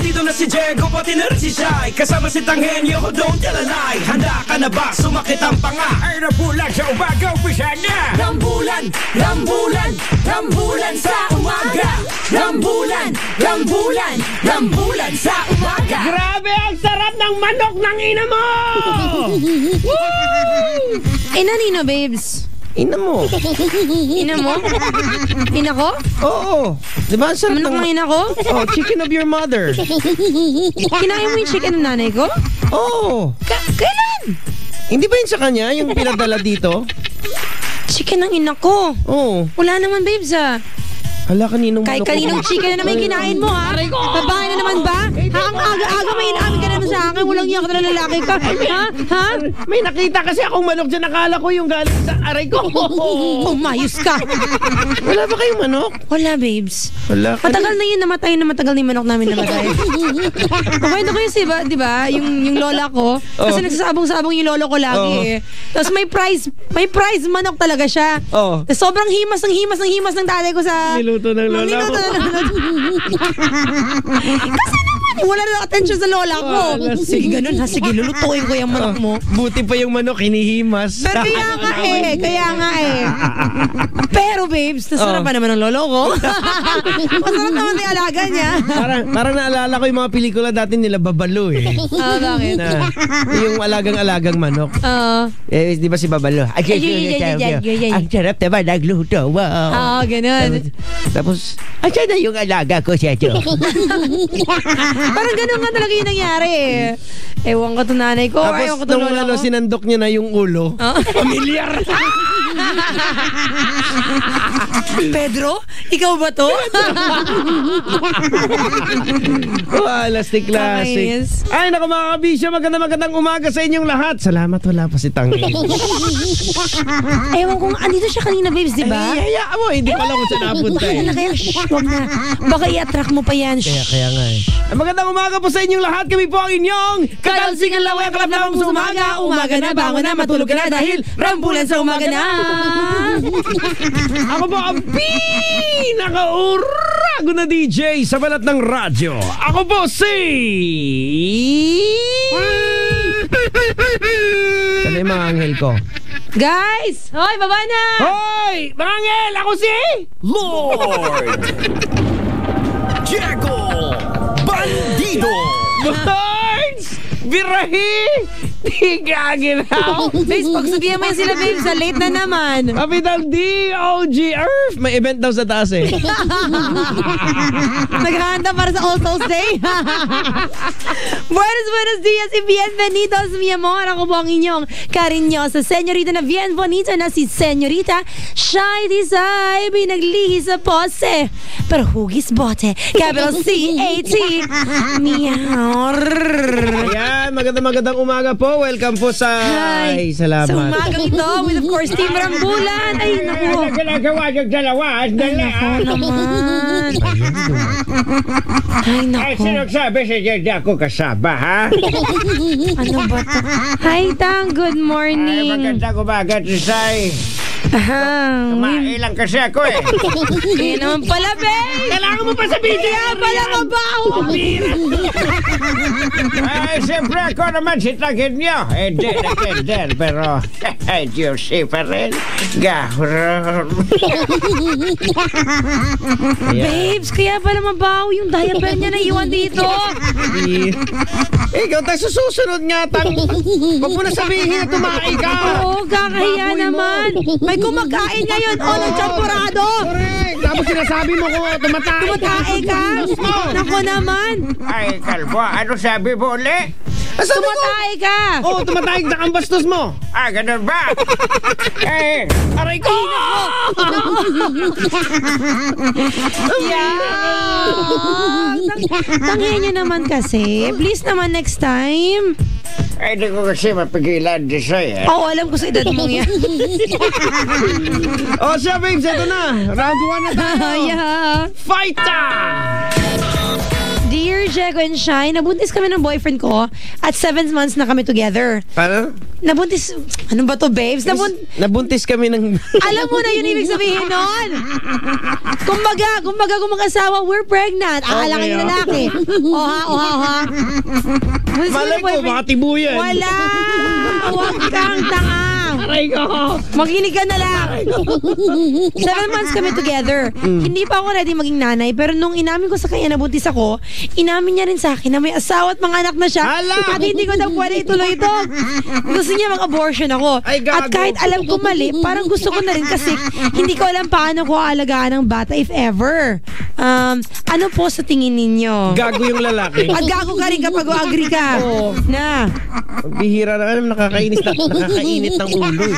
Nandito na si Diego, pati na rin si Shai. Kasama si Tanghenyo, don't tell a lie. Handa ka na ba? Sumakit ang panga. Ay rambulan sa umaga, umpisa na. Rambulan, rambulan, rambulan sa umaga. Rambulan, rambulan, rambulan sa umaga. Grabe, ang sarap ng manok ng ina mo! Ina Nino, babes. Ina mo. Ina mo? Ina ko? Oo. Diba ang sarap Manok ng ina ko? Oh, chicken of your mother. Kinain mo yung chicken ng nanay ko? Oo. Kailan? Hindi ba yun sa kanya, yung pinadala dito? Chicken ng ina ko. Oo. Wala naman, babes, Hala, kaninong Kahit manok kaninong chicken na naman yung kinain mo, ha? Babae na naman ba? Ha? Ang aga-aga may inamin ka naman sa akin. Walang iyak na lalaki ka. Ha? Ha? May nakita kasi akong manok dyan. Nakala ko yung galing sa aray ko. Umayos ka. Wala ba kayong manok? Wala, babes. Wala. Matagal na yun namatay na matagal na yung manok namin namatay. Kwento ko yun, di ba? Yung lola ko. Kasi nagsasabong-sabong yung lolo ko lagi eh. Tapos may prize manok talaga siya. Oh. Tapos sobrang himas ng tatay ko sa... Niluto ng lola ko. Kasi naman, wala na attention sa lola ko. Sige, ganun ha. Sige, lulutuin ko yung manok mo. Buti pa yung manok, hinihimas. Pero kaya nga eh. Pero babes, nasarap pa naman ang lolo ko. Masarap naman yung alaga niya. Parang naalala ko yung mga pelikula dati nila Babalo eh. Bakit? Na, yung alagang manok. Di ba si Babalo? Ang sarap naman nagluto. Wow. Ganun. Tapos, asan na yung alaga ko siya to? Parang ganun nga talaga yung nangyari eh. Ewan ko to nanay ko. Ewan ko Tapos to lola ko. sinandok niya na yung ulo. Pamilyar. Pedro, ikaw ba to? Classic. Kakainis. Ay, naku mga kabisyo, magandang umaga sa inyong lahat. Salamat, wala pa si Tangi. Ewan kung andito siya kanina, babes, di ba? Ay, hayaan mo, hindi pa lang kung saan napunta eh. Kaya, wag na. Baka i-attract mo pa yan. Kaya nga eh. Magandang umaga po sa inyong lahat. Kami po ang inyong Kalalsingan laway ang kalap naman sa umaga. Umaga na, bangon na, matulog ka na dahil rambulan sa umaga na. Ako po ang pinaka-urago na DJ sa balat ng radyo. Ako po si... Saan yung mga anghel ko? Guys! Hoy, baba na! Hoy! Mga anghel! Ako si... Lord Diego Bandido. Lords! Birahi! Tigaginaw! Babes, pagsabihan mo yan sila, babes. Sa late na naman. Capital D-O-G Earth! May event daw sa taas eh. Naghahanda para sa All Souls Day. Buenos días y bienvenidos, mi amor. Ako po ang inyong karinyosa senyorita na bien bonita na si Senyorita Shai Desai. Binaglihi sa pose. Pero hugis bote. Capital C-A-T. Meow. Ayan, magandang umaga po. Welcome po sa... Ay, salamat. Sa umagang ito, with of course, Team Rambulan. Ay, naku. Ano ginagawa yung dalawa? Ay, naku naman. Ay, Ay, naku. sinagsabi si Jedi ako kasaba, ha? Ano ba ito? Hi, Tang. Good Ay, morning. magandang umaga, Tisay. Kumailang kasi ako eh. Hindi naman pala, babe. Kailangan mo pa sabihin. Kaya pala mabaho. Ay, siyempre ako naman si Tagin nyo. Del, pero juicy pa rin. Gahron. Babes, kaya pala mabaho yung diaper niya na iwan dito. Ikaw tayo susunod nga, Tang. Huwag mo na sabihin na tumae ka. Oo, kakahiya naman. May kumakain ngayon. O, ng champurado. Correct. Tapos sinasabi mo kung tumatae Tumatae ka. Nako naman. Ay, kalbo, ano sabi mo uli? Tumatae ka. Oo, tumatae ka ang bastos mo. Ah, ganun ba? Eh, Aray ko! Tanghin nyo naman kasi. Please naman next time. ay di ko kasi mapigilan di sa'yo. Oo, alam ko sa edad mo yan. O siya, babes, ito na. Round 1 na tayo. Yeah. Fight time! Dear Lord Jego and Shine, nabuntis kami ng boyfriend ko at 7 months na kami together. Paano? Nabuntis, ano ba to, babes? Nabuntis kami ng... Alam mo na yun ibig sabihin nun. Kumbaga kung mag-asawa, we're pregnant. Akala kayo lalaki. Oha. Malay ko, baka tibuyan. Wala! Huwag kang tanga. Aray ko. Maglinig ka na lang. 7 months kami together. Hindi pa ako ready maging nanay, pero nung inamin ko sa kanya na buntis ako, inamin niya rin sa akin na may asawa at mga anak na siya. Hala! At hindi ko daw pwede ituloy ito. Gusto niya mag-abortion ako. Ay, gago. At kahit alam ko mali, parang gusto ko na rin kasi hindi ko alam paano ko aalagaan ng bata if ever. Ano po sa tingin ninyo? Gago yung lalaki. At gago ka rin kapag agree ka. Oo. Na. Bihira na, nakakainit ng ulo eh.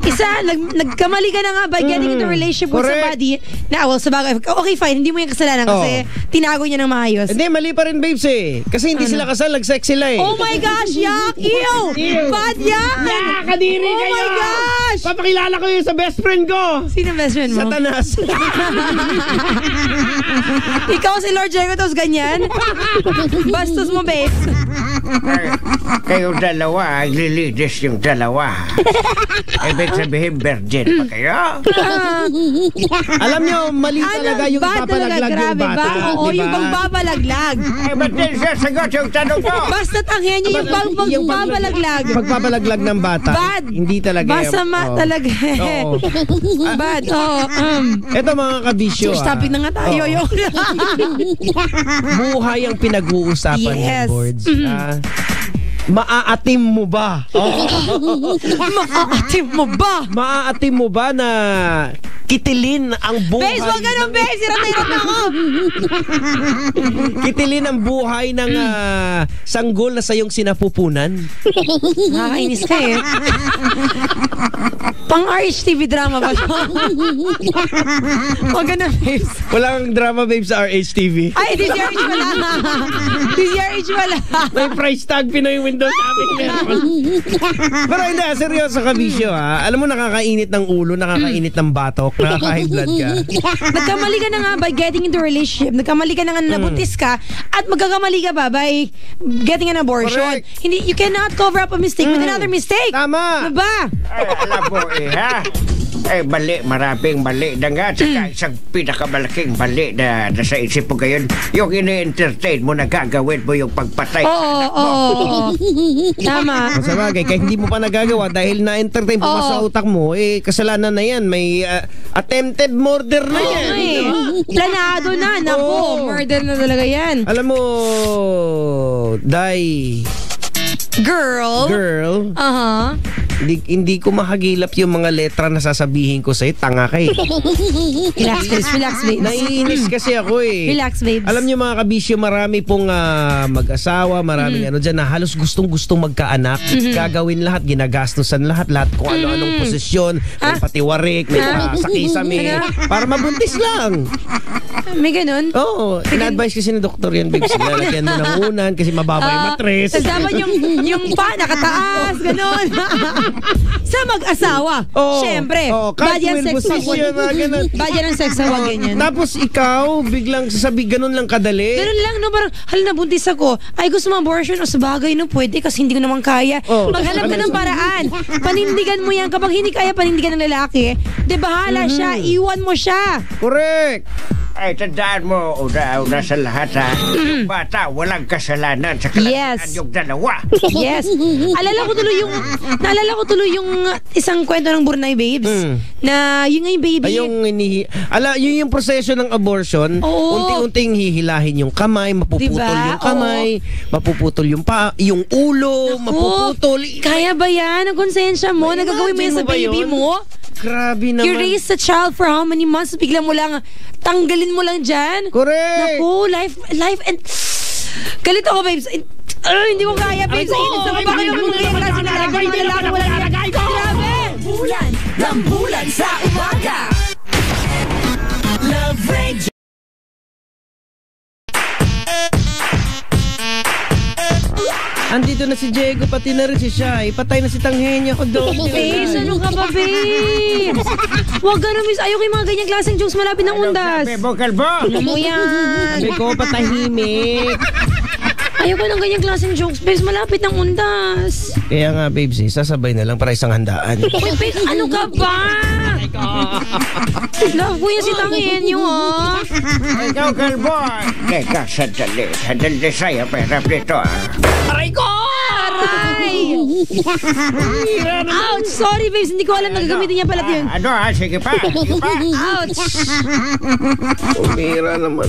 Isa, nagkamali ka na nga by getting into a relationship with somebody na, well, sabagay, okay fine, hindi mo yung kasalanan kasi tinago niya ng maayos. Hindi, mali pa rin babes eh. Kasi hindi sila kasal, nag-sex sila eh. Oh my gosh, yuck! Ew! Bad yan! Kadiri Oh my gosh! Papakilala ko yun sa best friend ko. Sino best friend mo? Satanas. Ikaw si Lord Jego, tapos ganyan? Bastos mo, babes. Kayong dalawa, aglilides yung dalawa. Ibig sabihin, virgin pa kayo? Alam nyo, mali talaga yung ipapalaglag yung bata. Oo, yung bang babalaglag. Ba't din sasagot yung tanong ko? Basta tangyan niyo yung bang babalaglag. Pagpapalaglag ng bata. Bad. Hindi talaga. Masama talaga. Oo. Bad. Oo. Ito mga kabisyo. Topic na nga tayo. Buhay ang pinag-uusapan ng boards. Maaatim mo ba? Maaatim mo ba? Maaatim mo ba na kitilin ang buhay? Bes, wag ganun, Bes! Sirat na ako! Kitilin ang buhay ng sanggol na sayong sinapupunan? Nakakainis ka eh. Pang RHTV drama ba siya? Wag ganun, Bes. Walang drama, babe, sa RHTV. Ay, DZRH wala. DZRH wala. May price tag Pinoy Windows sa amin meron. Pero hindi, seryoso kabisyo ha. Alam mo, nakakainit ng ulo, nakakainit ng batok, nakaka-high blood ka. Nagkamali ka na nga by getting into a relationship. Nagkamali ka na nga na nabuntis ka. At magkakamali ka ba by getting an abortion. Correct. Hindi, you cannot cover up a mistake with another mistake. Tama. Ano ba? Ay, alam mo ha? Mali, maraming mali na nga. Saka isang pinakamalaking mali na nasa isip mo ngayon, yung ini-entertain mo na gagawin mo yung pagpatay. Oo. Tama. Sa bagay, kahit hindi mo pa nagagawa dahil na-entertain mo sa utak mo, kasalanan na yan. May attempted murder na yan. Planado na. Naku, murder na talaga yan. Alam mo, Girl. Hindi ko mahagilap yung mga letra na sasabihin ko sa'yo. Tanga ka eh. Relax, babes. Naiinis kasi ako eh. Relax, babes. Alam niyo mga kabisyo, marami pong mag-asawa, maraming ano dyan na halos gustong magkaanak. Gagawin lahat, ginagastusan lahat kung ano-anong posisyon, may patiwarik, may sakisame, para mabuntis lang. May ganun? Oo. In-advise kasi ng doktor yan, babes. Lalagyan mo ng unan kasi mababa yung matres. Tapos dapat yung pa nakataas, ganun. Sa mag-asawa. Siyempre. Bad yan sex. Bad yan ang sex. Huwag ganyan. Tapos ikaw, biglang sasabi, ganun lang kadali. Ganun lang, no? Parang, nabuntis ako. Ay, gusto mo abortion? O sa bagay, no? Pwede kasi hindi ko naman kaya. Maghanap ka ng paraan. Panindigan mo yan. Kapag hindi kaya panindigan ng lalaki, bahala siya. Iwan mo siya. Correct. Ay, tandaan mo, una sa lahat ha, yung bata, walang kasalanan sa kalagayan yung dalawa. Yes. Naalala ko tuloy yung isang kwento ng Burnay Babes. Na yung baby. Yun yung proseso ng abortion. Unti-unting hihilahin yung kamay, mapuputol yung kamay, mapuputol yung ulo, mapuputol. Kaya ba yan? Ang konsensya mo? Nagagawin mo yan sa baby mo? Grabe naman. You raised a child for how many months? Bigla mo lang, tanggalin mo lang dyan. Correct. Naku, life and... Galit ako, babes. Hindi ko kaya, babes. Sa ba kayo mong ngayon kasi nalagay na lang. Grabe! Bulan ng bulan sa umaga. Love Radio. Andito na si Jego, pati na rin si Shai. Patay na si Tanghenya ko doon. Babes, ano ka ba, babes? Huwag ganun, miss. Ayaw yung mga ganyang klaseng jokes malapit ng undas. Sabi mo, kalbo? Ano mo yan? Sabi ko, patahimik. Ayoko ng ganyang klaseng jokes, babes. Malapit ng undas. Kaya nga, babes, sasabay na lang para isang handaan. Uy, babes, ano ka ba? Love ko yan si Tangenyo, ha? Ikaw, kalbo. Teka, sandali sa'yo. Pera dito, Aray ko! Aray! Ouch! Sorry, babes. Hindi ko alam na gagamitin niya pala yun. Ano, sige pa. Ouch! Umira naman.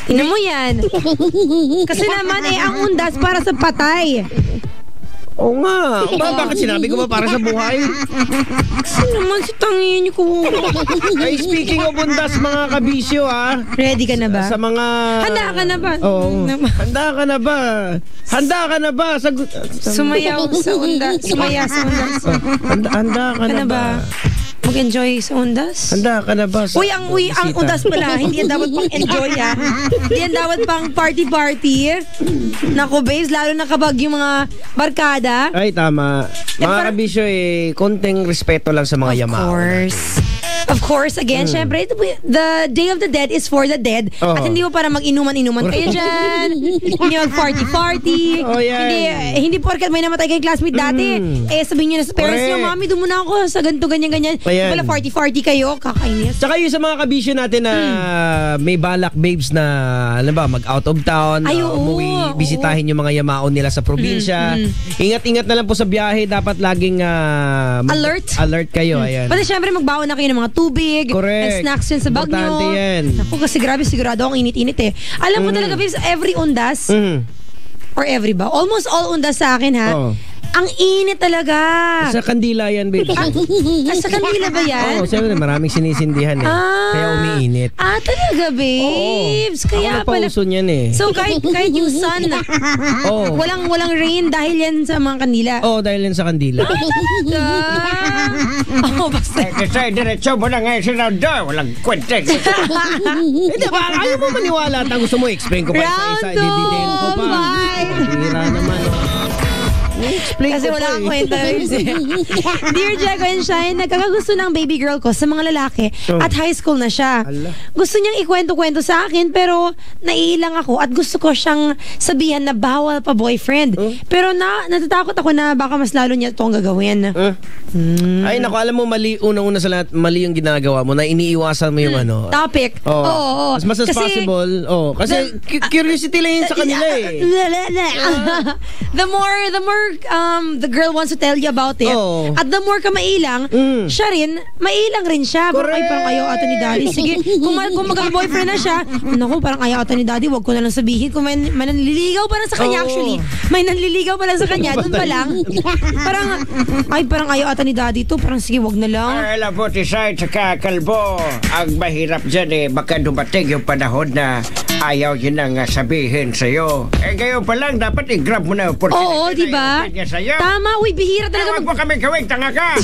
Tingnan mo yan. Kasi naman, ang undas para sa patay. Oo nga. Bakit sinabi ko ba para sa buhay? Kasi naman si Tangenyo ko. Ay, speaking of undas, mga kabisyo, Ready ka na ba? Sa mga... Handa ka na ba? Oo. Handa ka na ba? Handa ka na ba? Sumayaw sa undas. Sumaya sa undas. Handa ka na ba? Mag-enjoy sa undas? Handa ka na ba? Ang undas pala, hindi yan dapat pang enjoy, ha? Hindi yan dapat pang party-party. Naku, babes, lalo na kapag yung mga barkada. Ay, tama. Mga kabisyo, konting respeto lang sa mga yamao. Of course, again, syempre, the Day of the Dead is for the dead. At hindi mo para mag-inuman-inuman kayo dyan. Hindi mag-party-party. Hindi porkat may namatay kayong classmate dati. Sabihin nyo na sa parents nyo, Mami, doon muna ako sa ganito, ganyan-ganyan. Wala party-party kayo, kakainis. Tsaka yung sa mga kabisyo natin na may balak, babes, na alam ba, mag-out of town, umuwi, bisitahin yung mga yamao nila sa probinsya. Ingat-ingat na lang po sa biyahe. Dapat laging alert kayo. Ayan. Pati syempre, magbaon na kayo ng mga tubig, and snacks yun sa bag nyo. Importante yan. Naku, kasi grabe, sigurado akong init-init eh. Alam mo talaga, babes, every undas, or every ba? Almost all undas sa akin, ha? Ang init talaga. Sa kandila yan, babes. Sa kandila ba yan? Oo, siyempre, maraming sinisindihan eh. Kaya umiinit. Talaga, babes. Kaya ako pala. Pauson yan eh. So, kahit yung sun, walang rain dahil yan sa mga kandila. Dahil yan sa kandila. Basta. Kasi diretso mo na ngayon si Roundo. Walang kwenta. Hindi ba? Ayaw mo maniwala. Gusto mo explain ko pa isa-isa. Didetail ko pa. Hira naman. Kasi wala kang kwenta. Dear Jago and Shine, nagkakagusto ng baby girl ko sa mga lalaki at high school na siya. Gusto niyang ikwento-kwento sa akin pero naiilang ako at gusto ko siyang sabihan na bawal pa boyfriend. Pero natatakot ako na baka mas lalo niya itong gagawin. Ay, naku, alam mo, mali, unang-una sa lahat, mali yung ginagawa mo na iniiwasan mo yung topic. As much as possible. Kasi curiosity lang yun sa kanila eh. The more the girl wants to tell you about it, at the more ka mailang, siya rin, mailang rin siya. Ay, parang ayaw ata ni daddy. Sige, kung magka-boyfriend na siya, naku, parang ayaw ata ni daddy, wag ko na lang sabihin. Kung may nanliligaw pa lang sa kanya, actually, may nanliligaw pa lang sa kanya, doon pa lang, parang ayaw ata ni daddy to, parang sige, wag na lang. Alam mo, Tisay, tsaka kalbo, ang mahirap dyan baka dumating yung panahon na ayaw yun ang sabihin sa'yo. Ngayon pa lang, dapat i-grab mo na. Oo, di ba? Tama, bihira talaga. Huwag mo kami gawing tanga ka.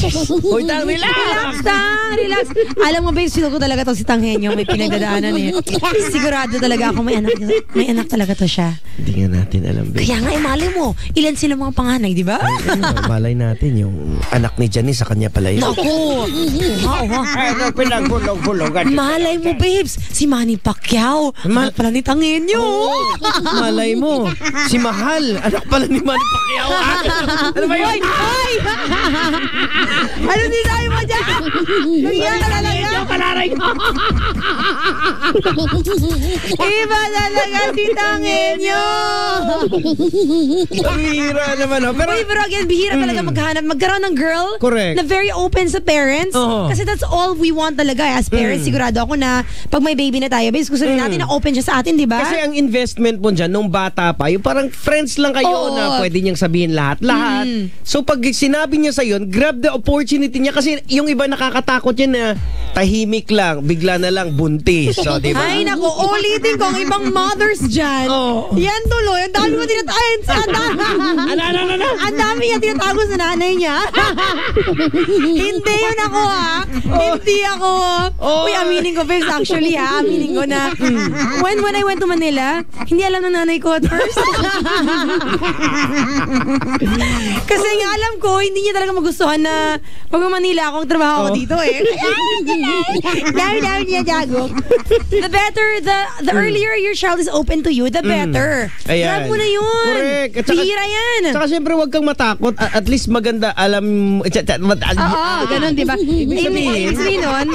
Relax. Alam mo, babe, sino ko talaga to si Tangenyo, may pinagdadaanan eh. Sigurado talaga ako may anak talaga to siya. Hindi nga natin alam, babe. Kaya nga, malay mo, ilan sila mga panganay, di ba? Malay natin yung anak ni Janice sa kanya pala yun. Naku! Pinagbulog-bulogan. Malay mo, babes, si Manny Pacquiao, anak pala ni Tangenyo. Malay mo, si Mahal, anak pala ni Manny Pacquiao. Ano ba yun? Hoy! Ano dinay mo dyan? Nangyari ka talaga? Iba talaga si Tangenyo. Bihira naman. Pero again, bihira talaga magkaroon ng girl na very open sa parents. Kasi that's all we want talaga as parents. Sigurado ako na pag may baby na tayo, gusto rin natin na open siya sa atin, di ba? Kasi ang investment mo dyan, nung bata pa, yung parang friends lang kayo na pwede niyang sabihin lahat. So pag sinabi niya sa yun, grab the opportunity niya kasi yung iba nakakatakot yan na tahimik lang, bigla na lang buntis. So, di ba? Ay, naku, ulitin ko ang ibang mothers dyan. Yan tuloy, ang dami mo tinatayin sa ang dami niya tinatago sa nanay niya. Hindi yun ako, ha? Hindi ako. Uy, aminin ko, babes, actually, ha? Aminin ko na when when I went to Manila, hindi alam ng nanay ko at first. Kasi nga alam ko, hindi niya talaga magustuhan na pag Manila ako, trabaho ako dito eh. Dami niya jago. The better, the earlier your child is open to you, the better. Ayan. Grab mo na yun. Correct. At saka- Bihira yan. Saka siyempre huwag kang matakot. At least maganda alam Oo, ganun, di ba? Ibig sabihin nun,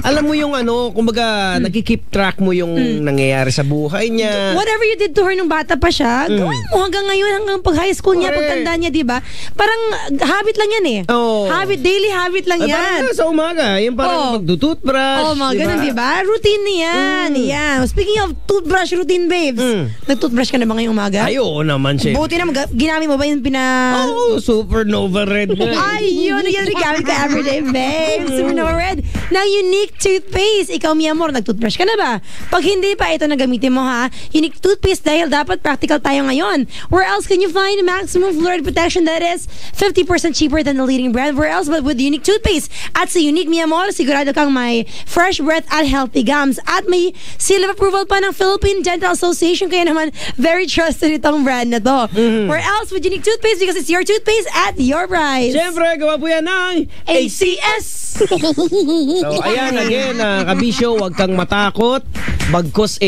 alam mo yung kumbaga nakikip track mo yung nangyayari sa buhay niya. whatever you did to her nung bata pa siya, gawin mo hanggang ngayon, hanggang pag high school niya, Correct. pag tanda niya, di ba? Parang habit lang yan eh. Oo. Daily habit lang yan. Parang sa umaga, yung parang magdututbrush. Oh, mga ganun, di ba? Routine na yan. Yan. Speaking of toothbrush routine, babes, nag-toothbrush ka na ba ngayong umaga? Ay, oo naman siya. Buti na, ginamit mo ba yung Oo, Supernova Red. Ay, yun yung gamit ko everyday, babe. Supernova Red. Ng Unique Toothpaste. Ikaw, mi amor, nag-toothbrush ka na ba? Pag hindi pa, ito na gamitin mo, ha? Unique Toothpaste dahil dapat practical tayo ngayon. Where else can you find maximum fluoride protection that is 50% cheaper than the leading brand? Where else but with Unique Toothpaste? At sa Unique, mi amor, sigurado kang may fresh breath at healthy gums. At may seal of approval pa ng Philippine Dental Association. Kaya naman, very trusted itong brand na to. Where else with Unique Toothpaste? Because it's your toothpaste at your price. Siyempre, gawa po yan ng ACS! So, ayan, again, kabisyo, huwag kang matakot. Bagkos,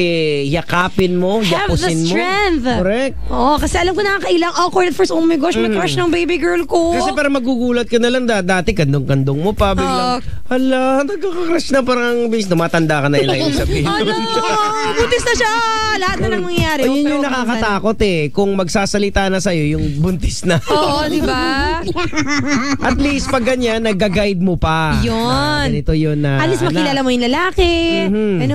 yakapin mo, Have the yapusin mo. strength. Correct. Oo, kasi alam ko nakakailang awkward at first. Oh my gosh, may crush ng baby girl ko. Kasi para magugulat ka na lang, dati kandong-kandong mo pa, biglang, hala, nagkakakrush na parang, bis, tumatanda ka na ilang yung sabihin. Ano? Buntis na siya! Lahat na lang mangyayari. Ayun yung nakakatakot kung magsasalita na sa'yo, yung buntis na. Oo, di ba? At least, pag ganyan, nag-guide mo pa. Yun. Ganito yun na. At least makilala mo yung lalaki.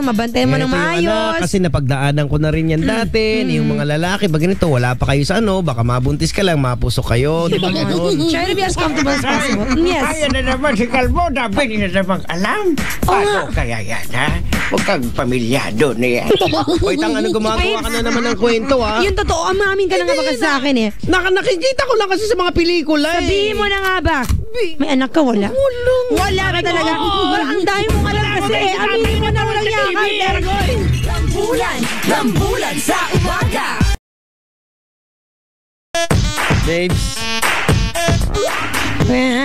Mabantay mo ng Ganito yung anak, maayos. kasi napagdaanan ko na rin yan dati. Yung mga lalaki, pag ganito, wala pa kayo sa baka mabuntis ka lang, mapusok kayo. Di ba ganun? Try to be as comfortable as possible. Yes. Ayan na naman si Calvo, dapat na namang alam. Paano kaya yan, ha? Huwag kang pamilyado na yan. Hoy, gumagawa ka na naman ng kwento, ha? Yung totoo, amamin ka na nga ba kasi sa akin eh. Nakikita ko lang kasi sa mga pelikula. Sabihin mo na nga ba? May anak ka, wala? Wala ka talaga. Parang ang dahil mong alam kasi aminin mo na walang yakan. Rambulan sa umaga. Babes,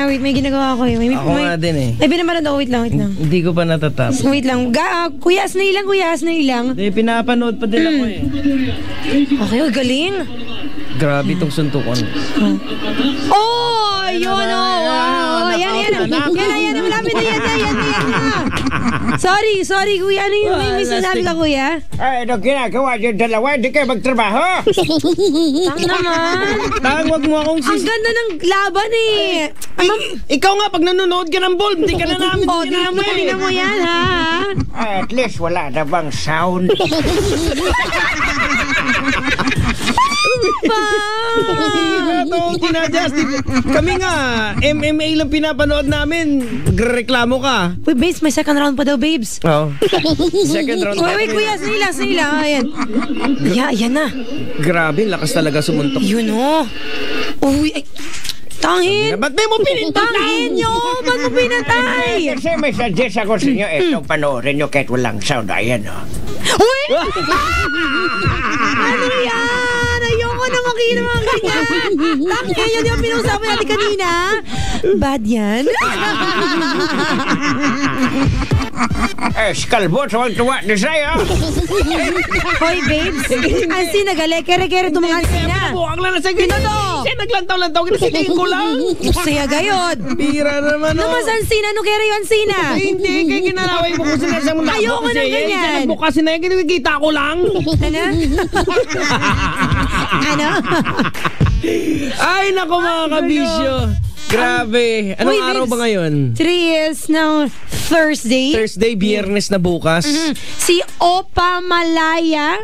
Wait, may ginagawa ko eh. ako nga din Ay, binamaran ako. Wait lang. Hindi ko pa natatapos. Wait lang. Kuya, asnay lang. Hindi, pinapanood pa din ako Okay, galing. Grabe itong suntukan. Oh, yun, wow. Yan. Malapit na yan. Sorry, kuya. Ano yung may sinasabi ka, kuya? Ay, ano ginagawa yung dalawa? Hindi kayo magtrabaho? Tang naman. Wag mo akong Ang ganda ng laban eh. Ikaw nga, pag nanonood ka ng bulb, hindi ka na namin. Tingnan mo yan, ha? At least wala na bang sound? Kami nga, MMA lang pinapanood namin. Reklamo ka. Wait, babes, may second round pa daw, babes. Oo. Second round. Wait, kuya, sandali lang. Ayan. Yan na. Grabe, lakas talaga sumuntok. Yun, oh. Uy, ay. Tangin! Ba't mo pinintay? Tangin nyo! Ba't mo pinatay? Kasi may suggest ako sa inyo, itong panoorin nyo kahit walang sound. Ayan, o. Uy! Ano yan? Ayoko na makita mga ganyan. Tangin yun yung pinag-usapan natin kanina. Bad yan. Si Calvo, tuwang-tuwa na sa'yo. Hoy, babes. Ansina, gale. Kere-kere itong mga ansina. Buwang lang na sa ganyan. Siya naglantaw-lantaw. Kinasigin ko lang. Saya gayod. Bira naman, Ano mas ansina? Ano kere yung ansina? Hindi, kaya ginalaway mo kung sinasya mo na. Ayoko na ganyan. Siya nagbukasin na yan, kinikita ko lang. Ano? Ay, nako mga kabisyo. Grabe. Anong Uy, araw babes. ba ngayon? Today is now Thursday. Thursday, Biyernes na bukas. Si Opa Malaya.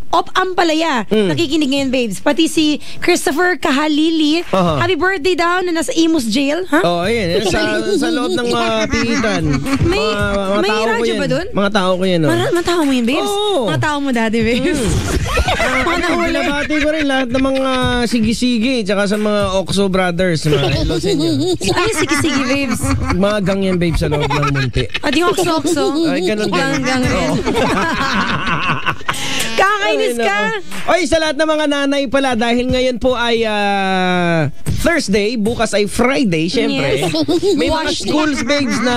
Op Ampalaya. Nakikinig ngayon, babes. Pati si Christopher Kahalili. Happy birthday daw na nasa Imus Jail. Ha? Oh, ayun. Sa loob ng piitan. May radyo ba dun? Mga tao ko yan. Mga tao mo yun, babes? Oo. Mga tao mo dati, babes? Mga nahuli. Binabati ko rin lahat ng mga sige-sige tsaka sa mga Oxo Brothers. Mga hello sa inyo. Ay, sige, babes. Mga gang yan, babe, sa loob ng munti. At yung okso-okso. Ay, ganun din. Gang rin. Nakakainis ka. Oy, sa lahat ng mga nanay pala, dahil ngayon po ay Thursday, bukas ay Friday, syempre. Yes. May mga schools, babes, na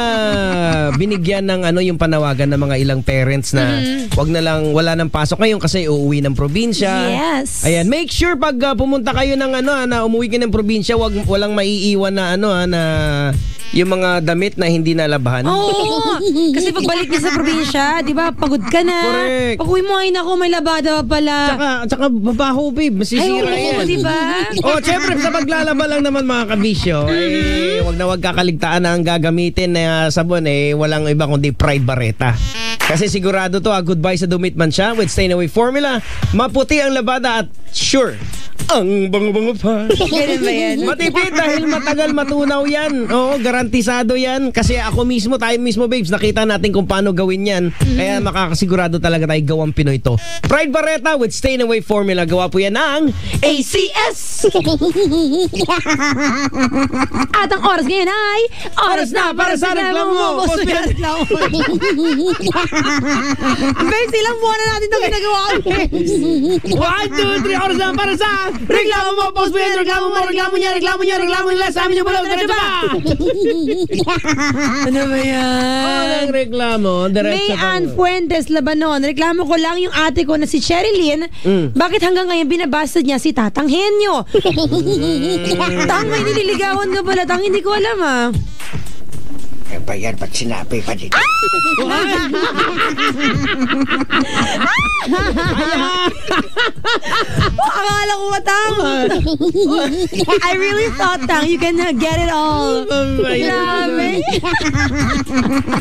binigyan ng yung panawagan ng mga ilang parents na wala nang pasok ngayon kasi uuwi ng probinsya. Yes. Ayan, make sure pag pumunta kayo ng na umuwi kayo ng probinsya, walang maiiwan na na yung mga damit na hindi nalabahan. Oo. Kasi pagbalik niya sa probinsya, di ba, pagod ka na. Correct. Pag uwi mo, ay nako, may labada pa pala. Tsaka babaho, babe. Masisira Ay, oo, yan. di ba? Syempre, sa paglalaba lang naman mga kabisyo, wag kakaligtaan na ang gagamitin na sabon, walang iba kundi Pride Barreta. Kasi sigurado to, goodbye sa dumit man siya with Stain Away Formula. Maputi ang labada at sure, ang bango-bango pa. Ganun ba yan? Matipid dahil matagal matunaw yan. Oo, garantisado yan. Kasi tayo mismo, babes, nakita natin kung paano gawin yan. Kaya makakasigurado talaga tayo gawang Pinoy to. Pride Barreta with Stain Away Formula. Gawa po yan ng ACS! At ang oras ngayon ay oras na para sa reklamo mo. Boss, may reklamo. Babes, ilang buwan na natin ito ginagawa. 1, 2, 3, oras na para sa reklamo mo, post mo yan, reklamo mo, reklamo nila, sa amin yung balaw, diretso ba? Ano ba yan? Ang reklamo, diretso May pa. Ann Fuentes, Labanon. Reklamo ko lang yung ate ko na si Sherilyn. Bakit hanggang ngayon binabastad niya si Tatang Henyo? Tang, may nililigawan ka pala. Tang, hindi ko alam Eh ba yan, ba't sinabi pa dito? Akala ko ba, Tang? I really thought, Tang, you can get it all. Grabe.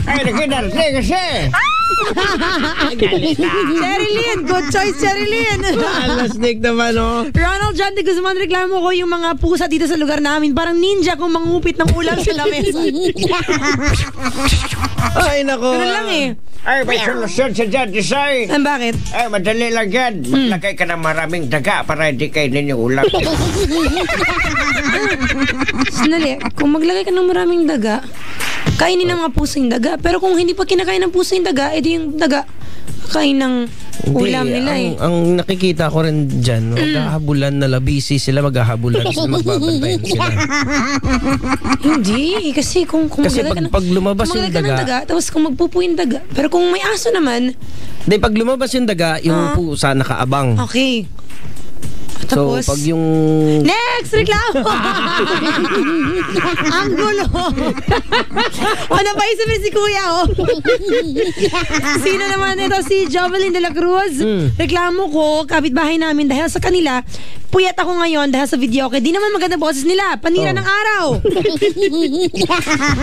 Ay, nagkinarte kasi. Sherilyn, good choice, Sherilyn. Alasnik naman, Ronald John de Guzman, reklamo ko yung mga pusa dito sa lugar namin. Parang ninja kung mangupit ng ulam sa lamesa. Ay, nako. Ganun lang Ay, may solusyon sa dyan, design. Bakit? Ay, madali lang yan. Maglagay ka ng maraming daga para hindi kayo ninyo ulam. Sandali, kung maglagay ka ng maraming daga, kainin ng mga puso yung daga. Pero kung hindi pa kinakain ng puso yung daga, edi yung daga, kain ng ulam nila Ang nakikita ko rin dyan, maghahabulan na labisi sila, maghahabulan sila, magbabantayan sila. Hindi, kasi kung Kasi pag lumabas kung yung maglagay ka ng daga, tapos kung magpupo yung daga. Pero kung may aso naman, pag lumabas yung daga, yung pusa nakaabang. okay. So, Tapos, pag yung... next reklamo! Ang gulo! Napaisipin si Kuya, Sino naman ito? Si Jovelyn de la Cruz. Reklamo ko, kapitbahay namin dahil sa kanila, puyat ako ngayon dahil sa video. Di naman maganda boses nila. Panira ng araw.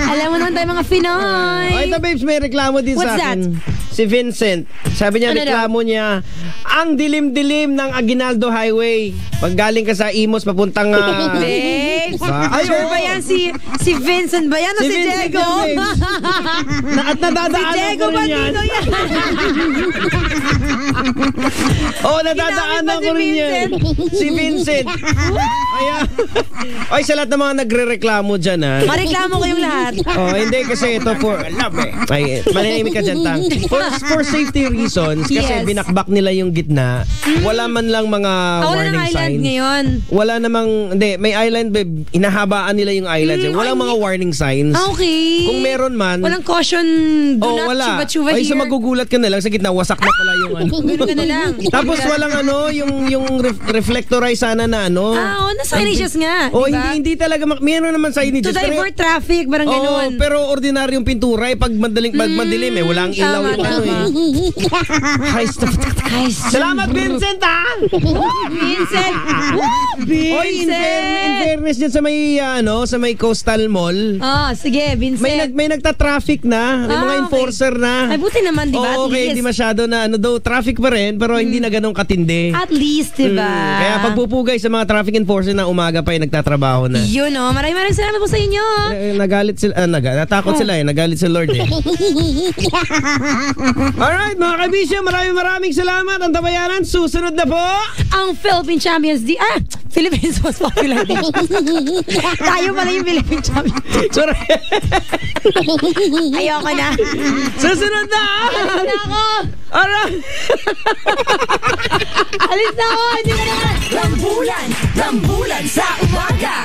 Alam mo naman tayo mga Pinoy. Oh, ito, babes, may reklamo din What's sa akin. that? Si Vincent. Sabi niya, Ano reklamo niya, ang dilim-dilim ng Aguinaldo Highway. Pag galing ka sa Imos, papuntang... Babes, sure ba yan si Vincent ba yan o si Vincent Diego? yan, babes. At Si nadadaanan Diego ko rin yan. Bandido yan. Nadadaanan Ginamit ko ba si rin yan. Si Vincent. Ayan. Ay, sa lahat ng mga nagre-reklamo dyan, Mareklamo kayong lahat. Hindi kasi ito for... Ay, manimik ka dyan, Tang. For safety reasons, kasi Yes. binakbak nila yung gitna, wala man lang mga Wala ng warning island signs. ngayon. Wala namang, may island, babe, inahabaan nila yung islands. Walang mga warning signs. Okay. Kung meron man, Walang caution, do not wala. chuba-chuba Ay, here. sa magugulat ka na lang, sa gitna, wasak na pala yung Ganun ka na lang. Tapos walang yung reflectorize sana na na signages nga. Diba? hindi talaga, meron naman signages. To divert traffic, parang ganun. Pero ordinaryong pintura, pag madilim, walang ilaw yung Salamat, Vincent, Vincent! In fairness dyan sa may Coastal Mall. Sige, Vincent. May nagta-traffic na, may mga enforcer na. Ay, buti naman, di ba? At Okay, least. hindi masyado na, traffic pa rin, pero hindi na ganun katindi. At least, di ba? Kaya pagpupugay sa mga traffic enforcer na umaga pa nagtatrabaho na. Yun o. Maraming salamat po sa inyo. Nagalit sila, natakot sila nagalit sa Lord Alright mga kabisyo, maraming salamat. Ang tabayanan, susunod na po ang Philippine Champions Philippines was popular din. Tayo pala yung Philippine Champions. Sorry. Ayoko na. Susunod na. Alis na ako. Alright. Alis na ako. Hindi ko na. Rambulan sa umaga.